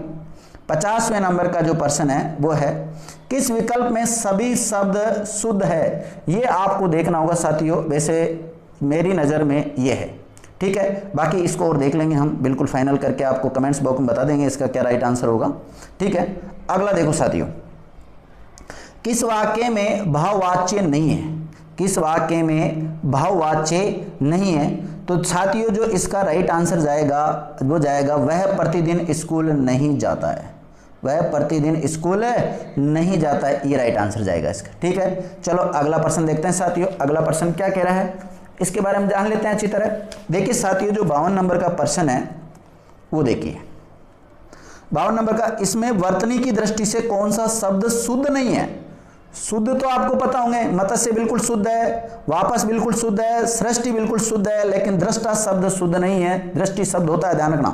50वें नंबर का जो प्रश्न है वो है, किस विकल्प में सभी शब्द शुद्ध है? ये आपको देखना होगा साथियों, वैसे मेरी नज़र में ये है, ठीक है। बाकी इसको और देख लेंगे हम, बिल्कुल फाइनल करके आपको कमेंट्स बॉक्स में बता देंगे इसका क्या राइट आंसर होगा, ठीक है। अगला देखो साथियों, किस वाक्य में भाववाच्य नहीं है? किस वाक्य में भाववाच्य नहीं है? तो साथियों जो इसका राइट आंसर जाएगा वो जाएगा, वह प्रतिदिन स्कूल नहीं जाता है। वह प्रतिदिन स्कूल नहीं जाता है, ये राइट आंसर जाएगा इसका, ठीक है। चलो अगला प्रश्न देखते हैं साथियों। अगला प्रश्न क्या कह रहा है इसके बारे में जान लेते हैं अच्छी तरह। देखिए साथियों, जो 52 नंबर का प्रश्न है वो देखिए, 52 नंबर का, इसमें वर्तनी की दृष्टि से कौन सा शब्द शुद्ध नहीं है? शुद्ध तो आपको पता होंगे, मत्स्य बिल्कुल शुद्ध है, वापस बिल्कुल शुद्ध है, सृष्टि बिल्कुल शुद्ध है, लेकिन दृष्टा शब्द शुद्ध नहीं है। दृष्टि शब्द होता है, ध्यान रखना,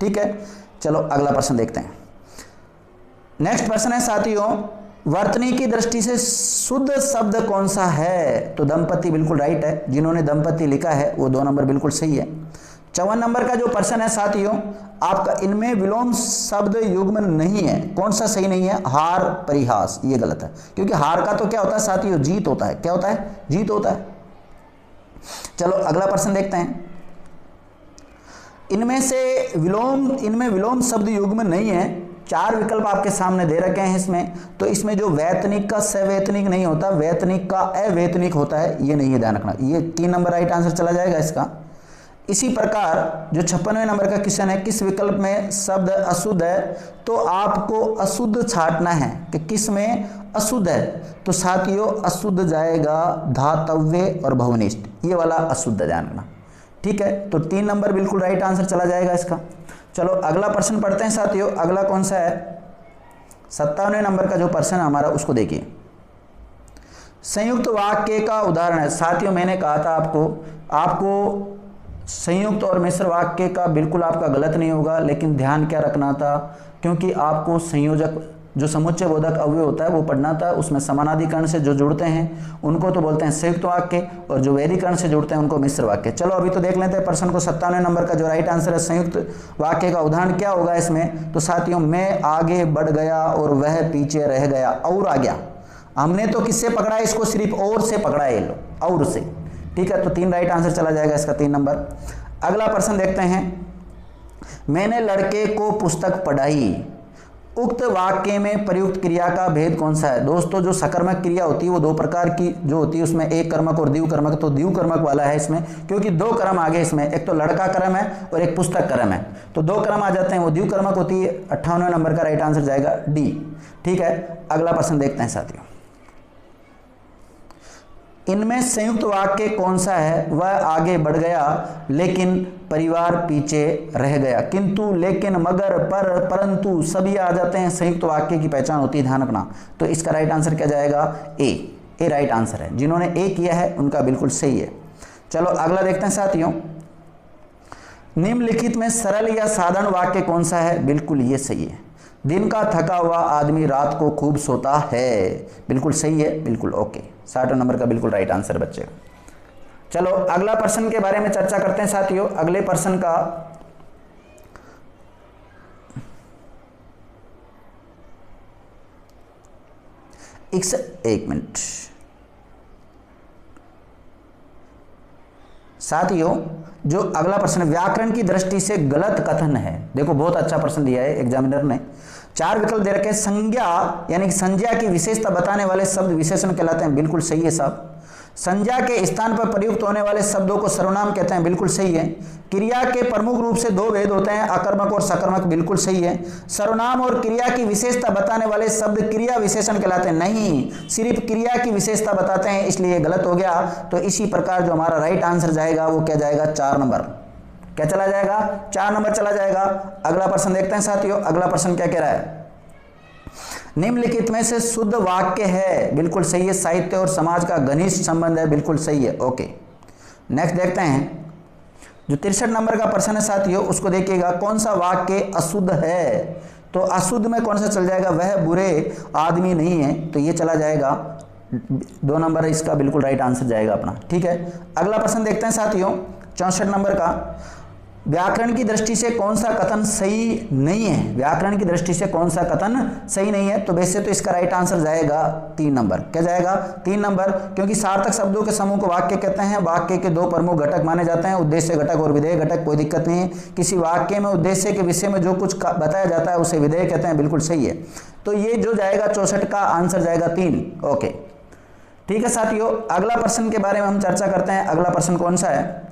ठीक है। चलो अगला प्रश्न देखते हैं। नेक्स्ट प्रश्न है साथियों, वर्तनी की दृष्टि से शुद्ध शब्द कौन सा है? तो दंपति बिल्कुल राइट है, जिन्होंने दंपति लिखा है वो 2 नंबर बिल्कुल सही है। 54 नंबर का जो प्रश्न है साथियों आपका, इनमें विलोम शब्द युग्म नहीं है, कौन सा सही नहीं है? हार परिहास, ये गलत है, क्योंकि हार का तो क्या होता है साथियों? जीत होता है। क्या होता है? जीत होता है। चलो अगला प्रश्न देखते हैं, इनमें विलोम शब्द युग्म नहीं है। 4 विकल्प आपके सामने दे रखे हैं इसमें, तो इसमें जो वैतनिक का सवैतनिक नहीं होता, वैतनिक का अवैतनिक होता है, ये नहीं है, ध्यान रखना। ये 3 नंबर राइट आंसर चला जाएगा इसका। इसी प्रकार जो 56वें नंबर का क्वेश्चन है, किस विकल्प में शब्द अशुद्ध है? तो आपको अशुद्ध छांटना है कि किस में अशुद्ध है। तो साथियों अशुद्ध जाएगा धातव्य और भवनिष्ठ, ये वाला अशुद्ध, ध्यान रखना। ठीक है, तो 3 नंबर बिल्कुल राइट आंसर चला जाएगा इसका। चलो अगला प्रश्न पढ़ते हैं साथियों। अगला कौन सा है? 57वें नंबर का जो प्रश्न है हमारा, उसको देखिए। संयुक्त वाक्य का उदाहरण है। साथियों मैंने कहा था आपको संयुक्त और मिश्र वाक्य का बिल्कुल आपका गलत नहीं होगा, लेकिन ध्यान क्या रखना था, क्योंकि आपको संयोजक जो समुच्चय बोधक अवयव होता है वो पढ़ना था। उसमें समानाधिकरण से जो जुड़ते हैं उनको तो बोलते हैं संयुक्त वाक्य, और जो वैधिकरण से जुड़ते हैं उनको मिश्र वाक्य। चलो अभी तो देख लेते हैं प्रश्न को। 57वें नंबर का जो राइट आंसर है, संयुक्त वाक्य का उदाहरण क्या होगा इसमें? तो साथियों, मैं आगे बढ़ गया और वह पीछे रह गया, और आ गया। हमने तो किससे पकड़ा है इसको? सिर्फ और से पकड़ा है, लो और से। ठीक है, तो 3 राइट आंसर चला जाएगा इसका, 3 नंबर। अगला प्रश्न देखते हैं, मैंने लड़के को पुस्तक पढ़ाई, उक्त वाक्य में प्रयुक्त क्रिया का भेद कौन सा है? दोस्तों जो सकर्मक क्रिया होती है वो 2 प्रकार की जो होती है, उसमें एक कर्मक और द्विकर्मक। तो द्विकर्मक वाला है इसमें, क्योंकि 2 क्रम आगे इसमें, एक तो लड़का क्रम है और एक पुस्तक क्रम है, तो 2 क्रम आ जाते हैं, वो द्विकर्मक होती है। 58वें नंबर का राइट आंसर जाएगा डी। ठीक है, अगला प्रश्न देखते हैं साथियों, इनमें संयुक्त वाक्य कौन सा है? वह आगे बढ़ गया लेकिन परिवार पीछे रह गया। किंतु, लेकिन, मगर, पर, परंतु सभी आ जाते हैं, संयुक्त वाक्य की पहचान होती है, ध्यान रखना। तो इसका राइट आंसर क्या जाएगा? ए राइट आंसर है। जिन्होंने ए किया है उनका बिल्कुल सही है। चलो अगला देखते हैं साथियों, निम्नलिखित में सरल या साधारण वाक्य कौन सा है? बिल्कुल ये सही है। दिन का थका हुआ आदमी रात को खूब सोता है, बिल्कुल सही है, बिल्कुल ओके। 60 नंबर का बिल्कुल राइट आंसर बच्चे। चलो अगला प्रश्न के बारे में चर्चा करते हैं साथियों। अगले प्रश्न का एक मिनट साथियों, जो अगला प्रश्न व्याकरण की दृष्टि से गलत कथन है। देखो बहुत अच्छा प्रश्न दिया है एग्जामिनर ने। 4 विकल्प दे रखे हैं। संज्ञा यानी कि संज्ञा की विशेषता बताने वाले शब्द विशेषण कहलाते हैं, बिल्कुल सही है साहब। संज्ञा के स्थान पर प्रयुक्त होने वाले शब्दों को सर्वनाम कहते हैं, बिल्कुल सही है। क्रिया के प्रमुख रूप से 2 भेद होते हैं, अकर्मक और सकर्मक, बिल्कुल सही है। सर्वनाम और क्रिया की विशेषता बताने वाले शब्द क्रिया विशेषण कहलाते हैं, नहीं, सिर्फ क्रिया की विशेषता बताते हैं, इसलिए गलत हो गया। तो इसी प्रकार जो हमारा राइट आंसर जाएगा वो क्या जाएगा? 4 नंबर। क्या चला जाएगा? 4 नंबर चला जाएगा। अगला प्रश्न देखते हैं साथियों। अगला प्रश्न क्या कह रहा है? निम्नलिखित में से शुद्ध वाक्य है, बिल्कुल सही है। साहित्य और समाज का घनिष्ठ संबंध है, बिल्कुल सही है, ओके। नेक्स्ट देखते हैं, जो 63 नंबर का प्रश्न है साथियों, उसको देखिएगा। कौन सा वाक्य अशुद्ध है? तो अशुद्ध में कौन सा चल जाएगा? वह बुरे आदमी नहीं है, तो ये चला जाएगा 2 नंबर, इसका बिल्कुल राइट आंसर जाएगा अपना। ठीक है, अगला प्रश्न देखते हैं साथियों, 64 नंबर का। व्याकरण की दृष्टि से कौन सा कथन सही नहीं है? व्याकरण की दृष्टि से कौन सा कथन सही नहीं है? तो वैसे तो इसका राइट आंसर जाएगा 3 नंबर। क्या जाएगा? 3 नंबर, क्योंकि सार्थक शब्दों के समूह को वाक्य कहते हैं। वाक्य के 2 प्रमुख घटक माने जाते हैं, उद्देश्य घटक और विधेय घटक। कोई दिक्कत नहीं है। किसी वाक्य में उद्देश्य के विषय में जो कुछ बताया जाता है उसे विधेय कहते हैं, बिल्कुल सही है। तो ये जो जाएगा 64 का आंसर जाएगा 3, ओके। ठीक है साथियों, अगला प्रश्न के बारे में हम चर्चा करते हैं। अगला प्रश्न कौन सा है?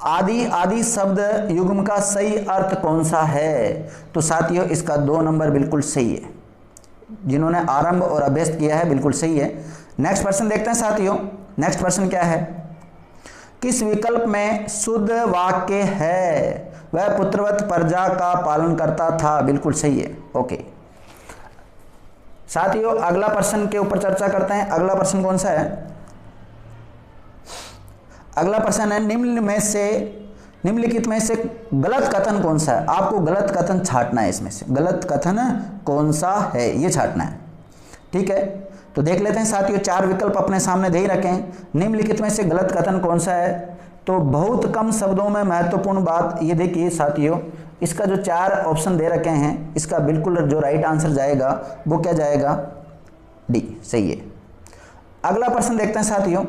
आदि शब्द युग्म का सही अर्थ कौन सा है? तो साथियों इसका 2 नंबर बिल्कुल सही है। जिन्होंने आरंभ और अभ्यस्त किया है बिल्कुल सही है। नेक्स्ट प्रश्न देखते हैं साथियों। नेक्स्ट प्रश्न क्या है? किस विकल्प में शुद्ध वाक्य है? वह पुत्रवत प्रजा का पालन करता था, बिल्कुल सही है, ओके। साथियों अगला प्रश्न के ऊपर चर्चा करते हैं। अगला प्रश्न कौन सा है? अगला प्रश्न है, निम्न में से निम्नलिखित में से गलत कथन कौन सा है, आपको गलत कथन छांटना है, इसमें से गलत कथन कौन सा है ये छांटना है। ठीक है, तो देख लेते हैं साथियों, 4 विकल्प अपने सामने दे ही रखे हैं। निम्नलिखित में से गलत कथन कौन सा है, तो बहुत कम शब्दों में महत्वपूर्ण बात, ये देखिए साथियों, इसका जो 4 ऑप्शन दे रखे हैं, इसका बिल्कुल जो राइट आंसर जाएगा वो क्या जाएगा, डी, सही है। अगला प्रश्न देखते हैं साथियों,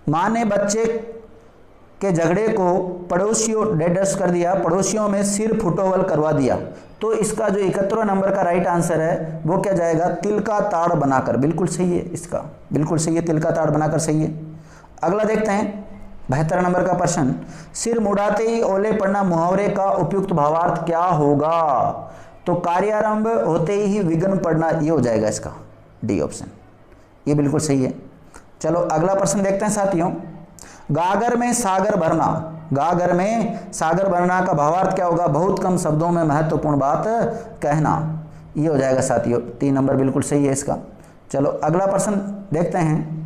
मां ने बच्चे के झगड़े को पड़ोसियों डेडस कर दिया, पड़ोसियों में सिर फुटोवल करवा दिया, तो इसका जो 71 नंबर का राइट आंसर है वो क्या जाएगा, तिल का ताड़ बनाकर, बिल्कुल सही है, इसका बिल्कुल सही है, तिल का ताड़ बनाकर सही है। अगला देखते हैं 72 नंबर का प्रश्न, सिर मुड़ाते ही ओले पड़ना मुहावरे का उपयुक्त भावार्थ क्या होगा, तो कार्यारंभ होते ही विघ्न पड़ना, ये हो जाएगा इसका डी ऑप्शन, ये बिल्कुल सही है। चलो अगला प्रश्न देखते हैं साथियों, गागर में सागर भरना, गागर में सागर भरना का भावार्थ क्या होगा, बहुत कम शब्दों में महत्वपूर्ण बात कहना, ये हो जाएगा साथियों, 3 नंबर बिल्कुल सही है इसका। चलो अगला प्रश्न देखते हैं,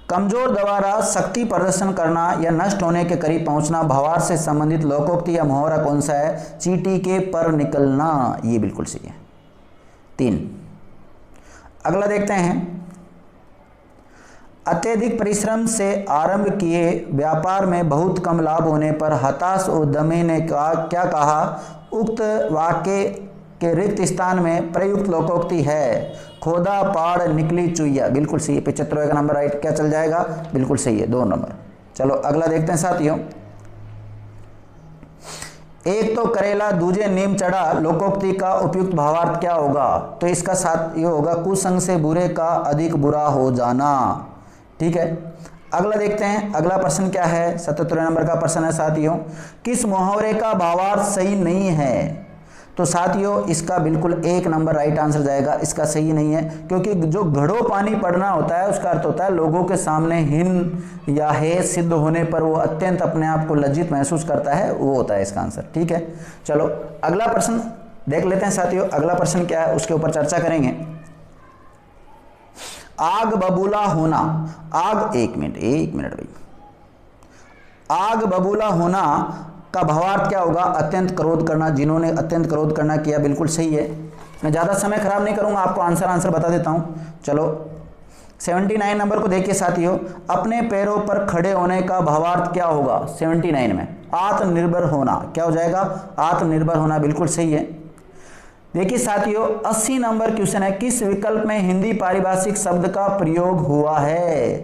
कमजोर द्वारा शक्ति प्रदर्शन करना या नष्ट होने के करीब पहुंचना, भावार्थ से संबंधित लोकोक्ति या मुहावरा कौन सा है, चींटी के पर निकलना, ये बिल्कुल सही है, 3। अगला देखते हैं, अत्यधिक परिश्रम से आरंभ किए व्यापार में बहुत कम लाभ होने पर हताश उद्यमी ने क्या कहा, उक्त वाक्य के रिक्त स्थान में प्रयुक्त लोकोक्ति है, खोदा पाड़ निकली चुईया, बिल्कुल सही है, 75 का नंबर राइट क्या चल जाएगा, बिल्कुल सही है, 2 नंबर। चलो अगला देखते हैं साथियों, एक तो करेला दूजे नीम चढ़ा, लोकोक्ति का उपयुक्त भावार्थ क्या होगा, तो इसका साथ ये होगा, कुसंग से बुरे का अधिक बुरा हो जाना। ठीक है, अगला देखते हैं, अगला प्रश्न क्या है, 77 नंबर का प्रश्न है साथियों, किस मुहावरे का भावार्थ सही नहीं है, तो साथियों इसका बिल्कुल 1 नंबर राइट आंसर जाएगा, इसका सही नहीं है, क्योंकि जो घड़ों पानी पड़ना होता है उसका अर्थ होता है लोगों के सामने हीन या हे सिद्ध होने पर वो अत्यंत अपने आप को लज्जित महसूस करता है, वो होता है इसका आंसर। ठीक है, चलो अगला प्रश्न देख लेते हैं साथियों, अगला प्रश्न क्या है उसके ऊपर चर्चा करेंगे। आग बबूला होना, आग, एक मिनट भाई, आग बबूला होना का भावार्थ क्या होगा, अत्यंत क्रोध करना, जिन्होंने अत्यंत क्रोध करना किया, बिल्कुल सही है। मैं ज़्यादा समय खराब नहीं करूंगा, आपको आंसर बता देता हूं। चलो 79 नंबर को देखिए साथियों, अपने पैरों पर खड़े होने का भावार्थ क्या होगा, 79 में आत्मनिर्भर होना, क्या हो जाएगा, आत्मनिर्भर होना, बिल्कुल सही है। देखिए साथियों 80 नंबर क्वेश्चन है, किस विकल्प में हिंदी पारिभाषिक शब्द का प्रयोग हुआ है,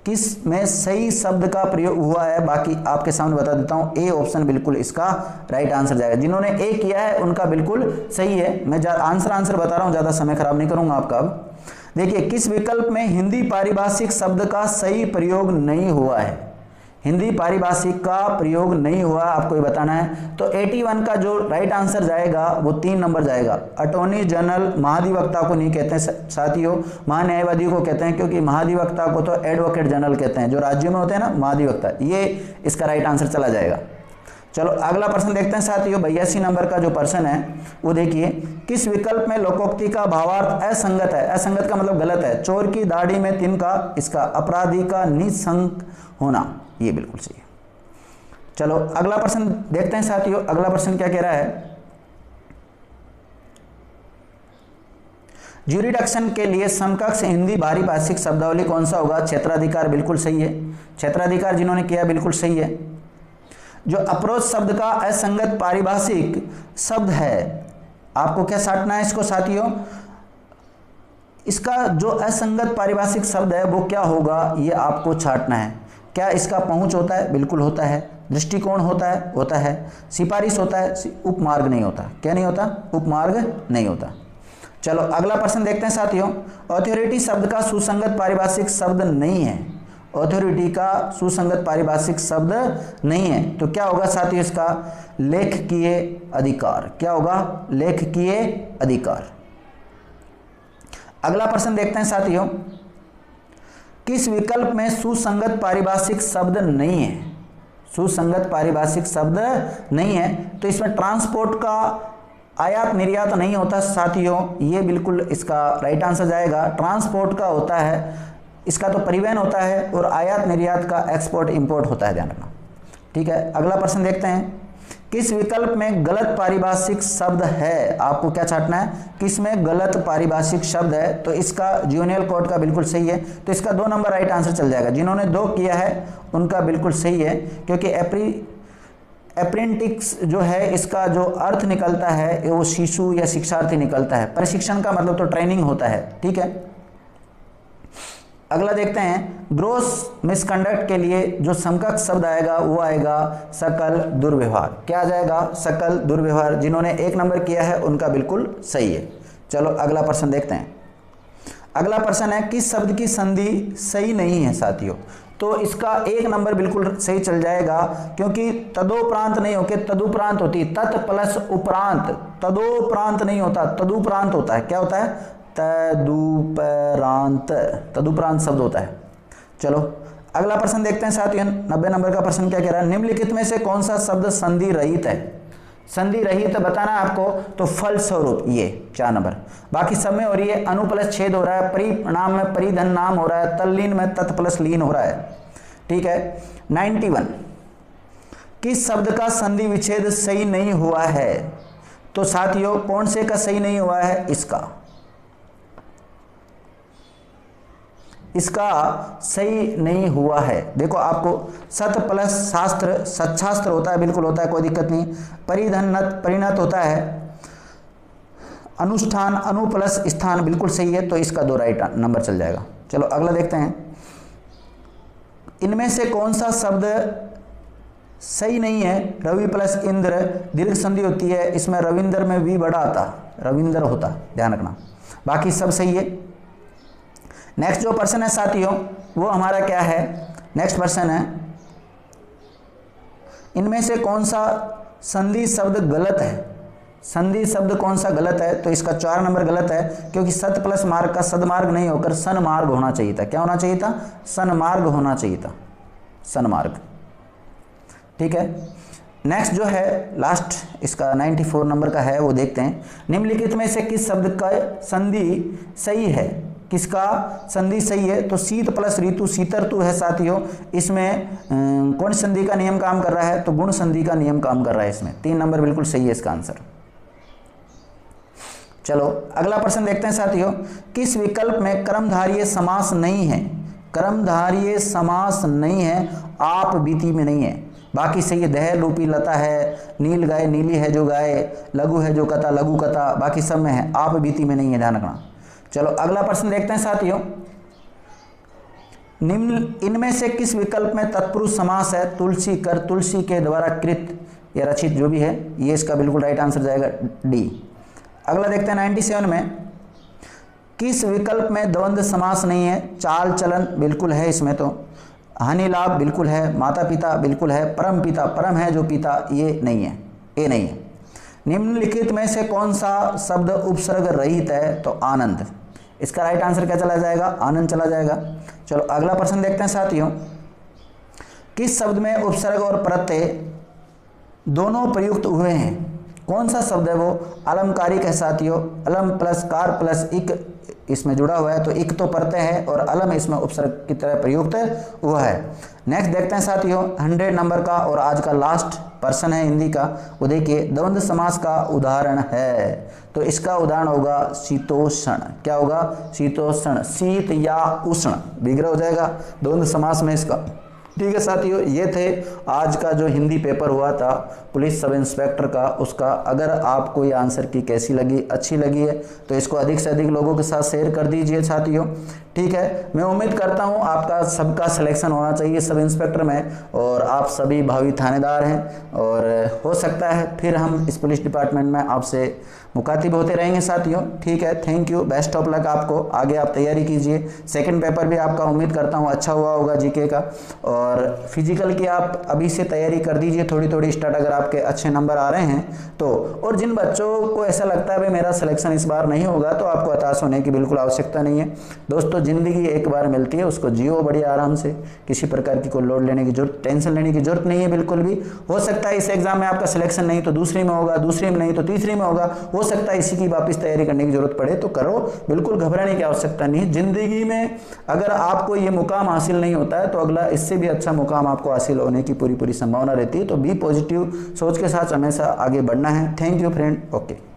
किस में सही शब्द का प्रयोग हुआ है, बाकी आपके सामने बता देता हूं, ए ऑप्शन बिल्कुल इसका राइट आंसर जाएगा। जिन्होंने ए किया है उनका बिल्कुल सही है, मैं आंसर बता रहा हूं, ज्यादा समय खराब नहीं करूंगा आपका। अब देखिए किस विकल्प में हिंदी पारिभाषिक शब्द का सही प्रयोग नहीं हुआ है, हिंदी पारिभाषिक का प्रयोग नहीं हुआ, आपको ये बताना है। तो 81 का जो राइट आंसर जाएगा वो 3 नंबर जाएगा। अटॉर्नी जनरल महाधिवक्ता को नहीं कहते हैं साथियों, महान्यायवादी को कहते हैं, क्योंकि महाधिवक्ता को तो एडवोकेट जनरल कहते हैं, जो राज्यों में होते हैं ना महाधिवक्ता, ये इसका राइट आंसर चला जाएगा। चलो अगला प्रश्न देखते हैं साथियों, 82 नंबर का जो प्रश्न है वो देखिए, किस विकल्प में लोकोक्ति का भावार्थ असंगत है, असंगत का मतलब गलत है, चोर की दाढ़ी में तिनका, इसका अपराधी का निसंक होना, ये बिल्कुल सही है। चलो अगला प्रश्न देखते हैं साथियों, अगला प्रश्न क्या कह रहा है, ज्यूरिडक्शन के लिए समकक्ष हिंदी पारिभाषिक शब्दावली कौन सा होगा, क्षेत्राधिकार, बिल्कुल सही है, क्षेत्राधिकार जिन्होंने किया बिल्कुल सही है। जो अप्रोच शब्द का असंगत पारिभाषिक शब्द है, आपको क्या साटना है इसको साथियों, इसका जो असंगत पारिभाषिक शब्द है वो क्या होगा, ये आपको छाटना है। क्या इसका पहुंच होता है, बिल्कुल होता है, दृष्टिकोण होता है, सिफारिश होता है, उपमार्ग नहीं होता, क्या नहीं होता, उपमार्ग नहीं होता। चलो अगला प्रश्न देखते हैं साथियों, अथॉरिटी शब्द का सुसंगत पारिभाषिक शब्द नहीं है, अथॉरिटी का सुसंगत पारिभाषिक शब्द नहीं है, तो क्या होगा साथियों इसका, लेखकीय अधिकार, क्या होगा, लेखकीय अधिकार। अगला प्रश्न देखते हैं साथियों, किस विकल्प में सुसंगत पारिभाषिक शब्द नहीं है, सुसंगत पारिभाषिक शब्द नहीं है, तो इसमें ट्रांसपोर्ट का आयात निर्यात नहीं होता साथियों, ये बिल्कुल इसका राइट आंसर जाएगा। ट्रांसपोर्ट का होता है, इसका तो परिवहन होता है, और आयात निर्यात का एक्सपोर्ट इंपोर्ट होता है, ध्यान रखना। ठीक है, अगला प्रश्न देखते हैं। किस विकल्प में गलत पारिभाषिक शब्द है? आपको क्या छांटना है, किस में गलत पारिभाषिक शब्द है? तो इसका जूनियल कोड का बिल्कुल सही है, तो इसका 2 नंबर राइट आंसर चल जाएगा। जिन्होंने 2 किया है उनका बिल्कुल सही है, क्योंकि अप्रेंटिस जो है इसका जो अर्थ निकलता है वो शिशु या शिक्षार्थी निकलता है। प्रशिक्षण का मतलब तो ट्रेनिंग होता है। ठीक है, अगला देखते हैं। ग्रोस मिसकंडक्ट के लिए जो समकक्ष शब्द आएगा वो आएगा सकल दुर्व्यवहार। क्या आ जाएगा? सकल दुर्व्यवहार। जिन्होंने 1 नंबर किया है उनका बिल्कुल सही है। चलो अगला प्रश्न देखते हैं। अगला प्रश्न है, किस शब्द की संधि सही नहीं है साथियों? तो इसका 1 नंबर बिल्कुल सही चल जाएगा, क्योंकि तदोपरांत नहीं होके तदुपरांत होती है। तत् प्लस उपरांत, तदोपरांत नहीं होता, तदुपरांत होता है। क्या होता है? तदुपरांत, तदुपरांत शब्द होता है। चलो अगला प्रश्न देखते हैं साथियों। 90 नंबर का प्रश्न क्या कह रहा है? निम्नलिखित में से कौन सा शब्द संधि रहित है? संधि रहित बताना है आपको, तो फलस्वरूप ये 4 नंबर। बाकी सब में हो रही है अनु प्लस छेद हो रहा है, परिणाम में परिधन नाम हो रहा है, तल्लीन में तत् प्लस लीन हो रहा है। ठीक है, 91 किस शब्द का संधि विच्छेद सही नहीं हुआ है? तो साथियों कौन से का सही नहीं हुआ है? इसका सही नहीं हुआ है। देखो आपको सत प्लस शास्त्र, सच्छास्त्र होता है, बिल्कुल होता है, कोई दिक्कत नहीं। परिधन्नत परिणत होता है, अनुष्ठान अनु प्लस स्थान बिल्कुल सही है, तो इसका 2 राइट नंबर चल जाएगा। चलो अगला देखते हैं। इनमें से कौन सा शब्द सही नहीं है? रवि प्लस इंद्र, दीर्घ संधि होती है, इसमें रविंद्र में वी बड़ा आता, रविंद्र होता, ध्यान रखना। बाकी सब सही है। नेक्स्ट जो प्रश्न है साथियों वो हमारा क्या है? नेक्स्ट प्रश्न है, इनमें से कौन सा संधि शब्द गलत है? संधि शब्द कौन सा गलत है? तो इसका 4 नंबर गलत है, क्योंकि सत प्लस मार्ग का सदमार्ग नहीं होकर सन्मार्ग होना चाहिए था। क्या होना चाहिए था? सन्मार्ग होना चाहिए था, सन्मार्ग। ठीक है, नेक्स्ट जो है लास्ट इसका 94 नंबर का है, वो देखते हैं। निम्नलिखित में से किस शब्द का संधि सही है? किसका संधि सही है? तो शीत प्लस ऋतु, शीतर्तु है साथियों। इसमें कौन संधि का नियम काम कर रहा है? तो गुण संधि का नियम काम कर रहा है इसमें। 3 नंबर बिल्कुल सही है इसका आंसर। चलो अगला प्रश्न देखते हैं साथियों। किस विकल्प में कर्मधारय समास नहीं है? कर्मधारय समास नहीं है, आप बीती में नहीं है, बाकी सही है। दह रूपी लता है, नील गाय नीली है जो गाय, लघु है जो कथा लघु कथा, बाकी सब में है, आप बीती में नहीं है, ध्यान रखना। चलो अगला प्रश्न देखते हैं साथियों। निम्न इनमें से किस विकल्प में तत्पुरुष समास है? तुलसी कर, तुलसी के द्वारा कृत या रचित जो भी है, ये इसका बिल्कुल राइट आंसर जाएगा डी। अगला देखते हैं 97 में। किस विकल्प में द्वंद्व समास नहीं है? चाल चलन बिल्कुल है इसमें, तो हानि लाभ बिल्कुल है, माता पिता बिल्कुल है, परम पिता परम है जो पिता, ये नहीं है, ये नहीं है। निम्नलिखित में से कौन सा शब्द उपसर्ग रहित है? तो आनंद। इसका राइट आंसर क्या चला जाएगा? आनंद चला जाएगा। चलो अगला प्रश्न देखते हैं साथियों। किस शब्द में उपसर्ग और प्रत्यय दोनों प्रयुक्त हुए हैं? कौन सा शब्द है वो? अलंकारिक है साथियों। अलम प्लस कार प्लस इक इसमें जुड़ा हुआ है, तो इक तो प्रत्यय है और अलम इसमें उपसर्ग की तरह प्रयुक्त हुआ है। नेक्स्ट देखते हैं साथियों 100 नंबर का और आज का लास्ट प्रश्न है हिंदी का, वो देखिए। द्वंद्व समास का उदाहरण है, तो इसका उदाहरण होगा शीतोष्ण। क्या होगा? शीतोष्ण, शीत या उष्ण विग्रह हो जाएगा द्वंद्व समास में इसका। ठीक है साथियों, ये थे आज का जो हिंदी पेपर हुआ था पुलिस सब इंस्पेक्टर का, उसका। अगर आपको ये आंसर की कैसी लगी, अच्छी लगी है, तो इसको अधिक से अधिक लोगों के साथ शेयर कर दीजिए साथियों। ठीक है, मैं उम्मीद करता हूँ आपका सबका सिलेक्शन होना चाहिए सब इंस्पेक्टर में, और आप सभी भावी थानेदार हैं, और हो सकता है फिर हम इस पुलिस डिपार्टमेंट में आपसे मुखातिब होते रहेंगे साथियों। ठीक है, thank you, best of luck आपको। आगे आप तैयारी कीजिए। सेकंड पेपर भी आपका उम्मीद करता हूँ अच्छा हुआ होगा जीके का, और फिजिकल की आप अभी से तैयारी कर दीजिए थोड़ी थोड़ी स्टार्ट, अगर आपके अच्छे नंबर आ रहे हैं तो। और जिन बच्चों को ऐसा लगता है भाई मेरा सिलेक्शन इस बार नहीं होगा, तो आपको हताश होने की बिल्कुल आवश्यकता नहीं है दोस्तों। ज़िंदगी एक बार मिलती है, उसको जियो बड़ी आराम से, किसी प्रकार की कोई लोड लेने की जरूरत, टेंशन लेने की जरूरत नहीं है बिल्कुल भी। हो सकता है इस एग्जाम में आपका सिलेक्शन नहीं तो दूसरी में होगा, दूसरी में नहीं तो तीसरी में होगा, हो सकता है इसी की वापस तैयारी करने की जरूरत पड़े, तो करो, बिल्कुल घबराने की आवश्यकता नहीं है। जिंदगी में अगर आपको ये मुकाम हासिल नहीं होता है तो अगला इससे भी अच्छा मुकाम आपको हासिल होने की पूरी पूरी संभावना रहती है। तो बी पॉजिटिव सोच के साथ हमेशा आगे बढ़ना है। Thank you friend. ओके।